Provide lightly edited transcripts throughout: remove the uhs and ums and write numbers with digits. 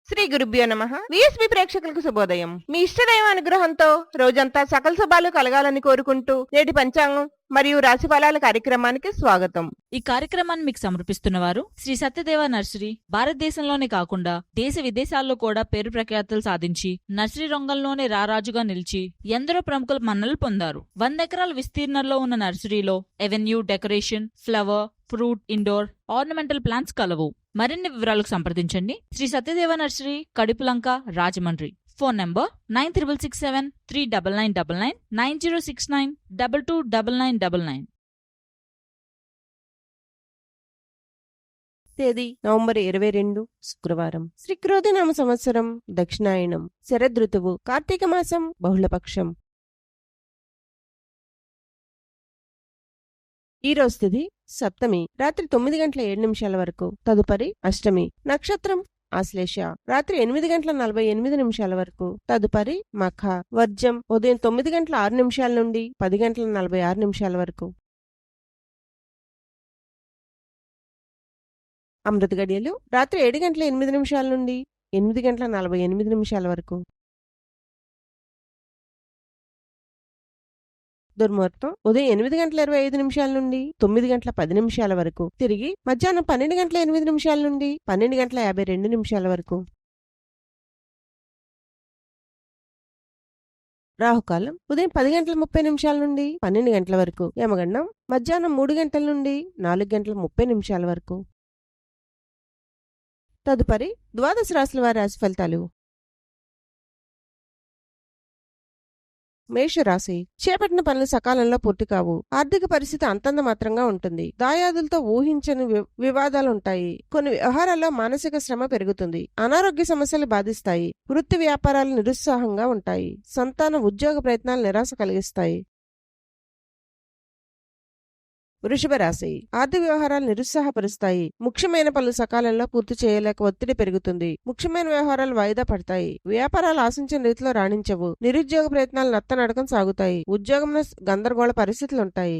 శ్రీ గురుభ్యో నమః. విఎస్బి ప్రేక్షకులకు శుభోదయం. మీ ఇష్టదైవ అనుగ్రహంతో రోజంతా సకల శుభాలు కలగాలని కోరుకుంటూ నేటి పంచాంగం మరియు రాశి ఫలాల కార్యక్రమానికి స్వాగతం. ఈ కార్యక్రమాన్ని మీకు సమర్పిస్తున్న వారు శ్రీ సత్యదేవ నర్సరీ. భారతదేశంలోనే కాకుండా దేశ విదేశాల్లో కూడా పేరు ప్రఖ్యాతులు సాధించి నర్సరీ రంగంలోనే రారాజుగా నిలిచి ఎందరో ప్రముఖుల మన్నలు పొందారు. 100 ఎకరాల విస్తీర్ణంలో ఉన్న నర్సరీలో avenue, decoration, flower, fruit, indoor, ornamental plants కలవు. మరిన్ని వివరాలకు సంప్రదించండి Shri Satyadeva nursery, Kadupulanka, Rajahmundry. Phone number 9667399999 9069229999. తేదీ నవంబర్ 22 శుక్రవారం. శ్రీక్రోధినామ సంవత్సరం దక్షిణాయనం. శరదృతువు కార్తీక మాసం బహుళపక్షం. ఈ రోజు తిథి సప్తమి రాత్రి 9:07 వరకు. తదుపరి అష్టమి. నక్షత్రం ఆశ్లేష రాత్రి 8:48 వరకు. తదుపరి మఖ. వర్జం ఉదయం 9:06 నుండి 10:46 వరకు. అమృత గడియలు రాత్రి 7:08 నుండి 8:48 వరకు. దుర్ముహూర్తం ఉదయం 8:25 నుండి 9:10 వరకు. తిరిగి మధ్యాహ్నం 12:08 నుండి 12:52 వరకు. రాహుకాలం ఉదయం 10:30 నుండి 12 గంటల వరకు. యమగండం మధ్యాహ్నం 3 గంటల నుండి 4:30 వరకు. తదుపరి ద్వాదశ రాశుల వారి రాశి ఫలితాలు. మేషరాశి. చేపట్టిన పనులు సకాలంలో పూర్తి కావు. ఆర్థిక పరిస్థితి అంతంత మాత్రంగా ఉంటుంది. దాయాదులతో ఊహించని వివాదాలుంటాయి. కొన్ని వ్యవహారాల్లో మానసిక శ్రమ పెరుగుతుంది. అనారోగ్య సమస్యలు బాధిస్తాయి. వృత్తి వ్యాపారాలు నిరుత్సాహంగా ఉంటాయి. సంతాన ఉద్యోగ ప్రయత్నాలు నిరాశ కలిగిస్తాయి. వృషభ రాశి. ఆర్థిక వ్యవహారాలు నిరుత్సాహపరుస్తాయి. ముఖ్యమైన పనులు సకాలంలో పూర్తి చేయలేక ఒత్తిడి పెరుగుతుంది. ముఖ్యమైన వ్యవహారాలు వాయిదా పడతాయి. వ్యాపారాలు ఆశించిన రీతిలో రాణించవు. నిరుద్యోగ ప్రయత్నాలు నత్తనడకం సాగుతాయి. ఉద్యోగంలో గందరగోళ పరిస్థితులుంటాయి.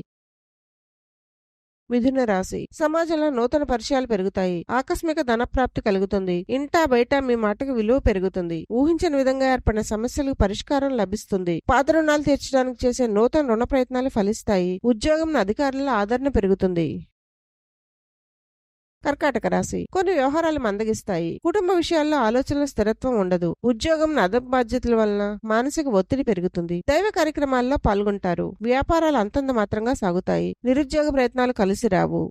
మిథున రాశి. సమాజంలో నూతన పరిచయాలు పెరుగుతాయి. ఆకస్మిక ధనప్రాప్తి కలుగుతుంది. ఇంటా బయట మీ మాటకు విలువ పెరుగుతుంది. ఊహించని విధంగా ఏర్పడిన సమస్యలకు పరిష్కారం లభిస్తుంది. పాత రుణాలు తీర్చడానికి చేసే నూతన రుణ ప్రయత్నాలు ఫలిస్తాయి. ఉద్యోగంలో అధికారుల ఆదరణ పెరుగుతుంది. కర్కాటక రాశి. కొన్ని వ్యవహారాలు మందగిస్తాయి. కుటుంబ విషయాల్లో ఆలోచనల స్థిరత్వం ఉండదు. ఉద్యోగం అదనపు బాధ్యతల వలన మానసిక ఒత్తిడి పెరుగుతుంది. దైవ కార్యక్రమాల్లో పాల్గొంటారు. వ్యాపారాలు అంతంత మాత్రంగా సాగుతాయి. నిరుద్యోగ ప్రయత్నాలు కలిసి రావు.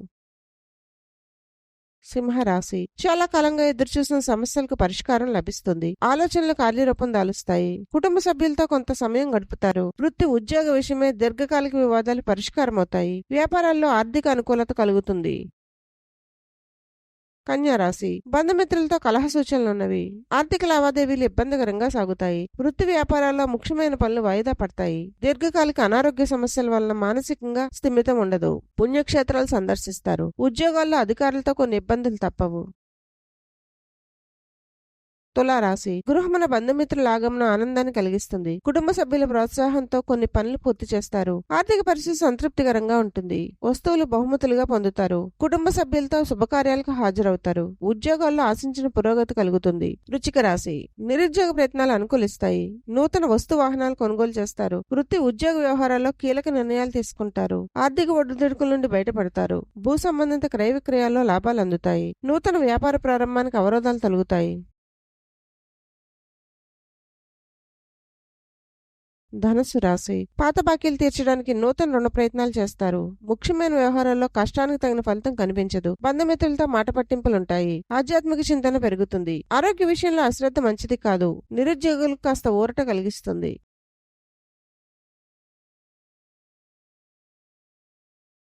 సింహరాశి. చాలా కాలంగా ఎదురుచూసిన సమస్యలకు పరిష్కారం లభిస్తుంది. ఆలోచనలు కార్యరూపం దాలుస్తాయి. కుటుంబ సభ్యులతో కొంత సమయం గడుపుతారు. వృత్తి ఉద్యోగ విషయమే దీర్ఘకాలిక వివాదాలు పరిష్కారమవుతాయి. వ్యాపారాల్లో ఆర్థిక అనుకూలత కలుగుతుంది. కన్యారాశి. బంధుమిత్రులతో కలహ సూచనలున్నవి. ఆర్థిక లావాదేవీలు ఇబ్బందికరంగా సాగుతాయి. వృత్తి వ్యాపారాల్లో ముఖ్యమైన పనులు వాయిదా పడతాయి. దీర్ఘకాలిక అనారోగ్య సమస్యల వలన మానసికంగా స్థిమితం ఉండదు. పుణ్యక్షేత్రాలు సందర్శిస్తారు. ఉద్యోగాల్లో అధికారులతో కొన్ని ఇబ్బందులు తప్పవు. తులారాశి. గృహమున బంధుమిత్రుల ఆగమనం ఆనందాన్ని కలిగిస్తుంది. కుటుంబ సభ్యుల ప్రోత్సాహంతో కొన్ని పనులు పూర్తి చేస్తారు. ఆర్థిక పరిస్థితి సంతృప్తికరంగా ఉంటుంది. వస్తువులు బహుమతులుగా పొందుతారు. కుటుంబ సభ్యులతో శుభకార్యాలకు హాజరవుతారు. ఉద్యోగాల్లో ఆశించిన పురోగతి కలుగుతుంది. వృశ్చిక రాశి. నిరుద్యోగ ప్రయత్నాలు అనుకూలిస్తాయి. నూతన వస్తు వాహనాలు కొనుగోలు చేస్తారు. వృత్తి ఉద్యోగ వ్యవహారాల్లో కీలక నిర్ణయాలు తీసుకుంటారు. ఆర్థిక ఒడిదుడుకుల నుండి బయటపడతారు. భూ సంబంధిత క్రయ విక్రయాల్లో లాభాలు అందుతాయి. నూతన వ్యాపార ప్రారంభానికి అవరోధాలు తొలగుతాయి. ధనుస్సు రాశి. పాత బాకీలు తీర్చడానికి నూతన రుణ ప్రయత్నాలు చేస్తారు. ముఖ్యమైన వ్యవహారాల్లో కష్టానికి తగిన ఫలితం కనిపించదు. బంధుమిత్రులతో మాట పట్టింపులుంటాయి. ఆధ్యాత్మిక చింతన పెరుగుతుంది. ఆరోగ్య విషయంలో అశ్రద్ధ మంచిది కాదు. నిరుద్యోగులకు కాస్త ఊరట కలిగిస్తుంది.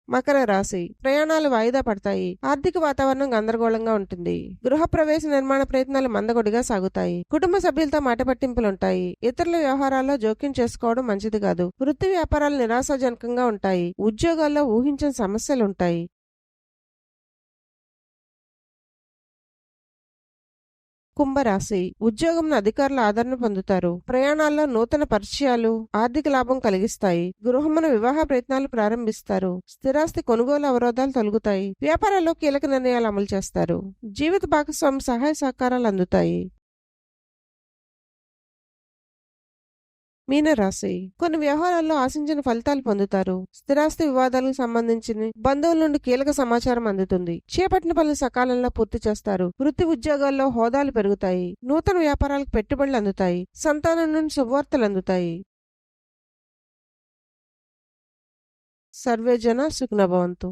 మకర రాశి. ప్రయాణాలు వాయిదా పడతాయి. ఆర్థిక వాతావరణం గందరగోళంగా ఉంటుంది. గృహ ప్రవేశ నిర్మాణ ప్రయత్నాలు మందకొడిగా సాగుతాయి. కుటుంబ సభ్యులతో మాట పట్టింపులుంటాయి. ఇతరుల వ్యవహారాల్లో జోక్యం చేసుకోవడం మంచిది కాదు. వృత్తి వ్యాపారాలు నిరాశాజనకంగా ఉంటాయి. ఉద్యోగాల్లో ఊహించని సమస్యలుంటాయి. కుంభరాశి. ఉద్యోగంలో అధికారుల ఆదరణ పొందుతారు. ప్రయాణాల్లో నూతన పరిచయాలు ఆర్థిక లాభం కలిగిస్తాయి. గృహమున వివాహ ప్రయత్నాలు ప్రారంభిస్తారు. స్థిరాస్తి కొనుగోలు అవరోధాలు తొలగుతాయి. వ్యాపారాల్లో కీలక నిర్ణయాలు అమలు చేస్తారు. జీవిత భాగస్వామి సహాయ సహకారాలు అందుతాయి. మీనరాశి కొన్ని వ్యవహారాల్లో ఆశించిన ఫలితాలు పొందుతారు. స్థిరాస్తి వివాదాలకు సంబంధించిన బంధువుల నుండి కీలక సమాచారం అందుతుంది. చేపట్టిన పనులు సకాలంలో పూర్తి చేస్తారు. వృత్తి ఉద్యోగాల్లో హోదాలు పెరుగుతాయి. నూతన వ్యాపారాలకు పెట్టుబడులు అందుతాయి. సంతానం నుండి శుభవార్తలు అందుతాయి. సర్వే జన సుఖినో భవంతు.